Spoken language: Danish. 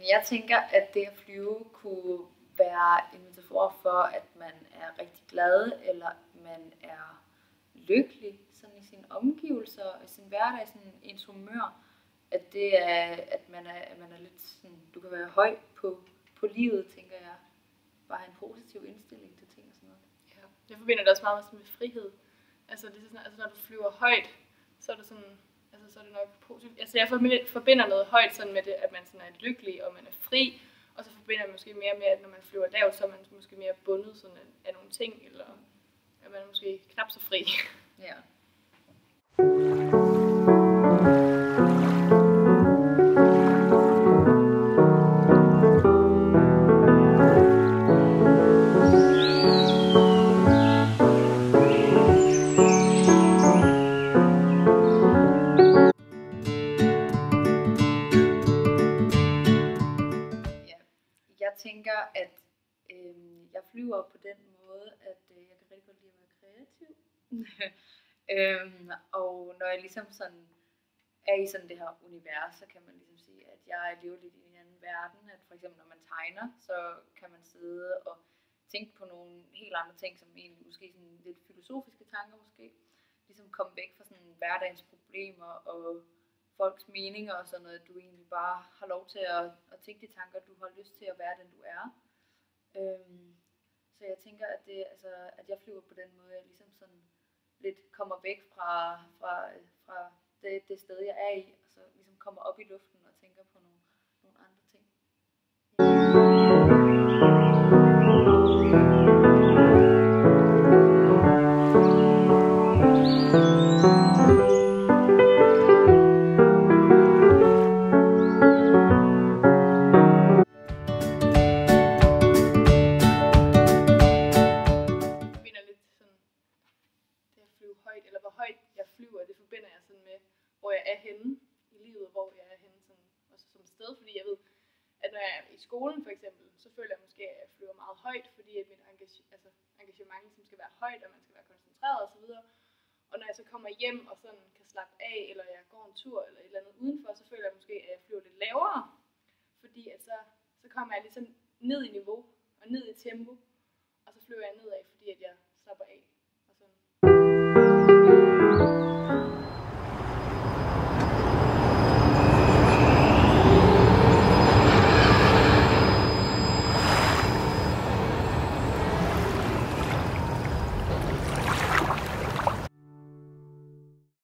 Jeg tænker, at det at flyve kunne være en metafor for, at man er rigtig glad, eller man er lykkelig sådan i sine omgivelser og i sin hverdag, sådan ens humør. At det er, at man er lidt sådan, du kan være høj på livet, tænker jeg. Bare have en positiv indstilling til ting og sådan noget. Ja, jeg forbinder det også meget med frihed. Altså, det er sådan, altså når du flyver højt, så er det sådan, altså så er det nok positivt. Altså jeg forbinder noget højt sådan med det, at man sådan er lykkelig og man er fri. Og så forbinder jeg måske mere med, at når man flyver lavt, så er man måske mere bundet sådan af nogle ting, eller at man er måske knap så fri. Ja. Jeg tænker, at jeg flyver på den måde, at jeg kan rigtig godt lide at være kreativ. Og når jeg ligesom sådan er i sådan det her univers, så kan man ligesom sige, at jeg lever lidt i en anden verden. At for eksempel når man tegner, så kan man sidde og tænke på nogle helt andre ting, som egentlig måske sådan lidt filosofiske tanker måske. Ligesom komme væk fra sådan hverdagens problemer og folks meninger og sådan noget, at du egentlig bare har lov til at tænke de tanker, du har lyst til at være den du er. Så jeg tænker, at det, altså, at jeg flyver på den måde, jeg ligesom sådan lidt kommer væk fra det sted, jeg er i, og så ligesom kommer op i luften og tænker på nogle andre ting. Højt, eller hvor højt jeg flyver, det forbinder jeg sådan med, hvor jeg er henne i livet, hvor jeg er henne sådan, også som sted, fordi jeg ved, at når jeg er i skolen for eksempel, så føler jeg måske, at jeg flyver meget højt, fordi at mit engagement ligesom skal være højt, og man skal være koncentreret osv. Og når jeg så kommer hjem og sådan kan slappe af, eller jeg går en tur, eller et eller andet udenfor, så føler jeg måske, at jeg flyver lidt lavere, fordi at så kommer jeg ligesom ned i niveau, og ned i tempo, og så flyver jeg nedad, fordi at jeg slapper af, og sådan.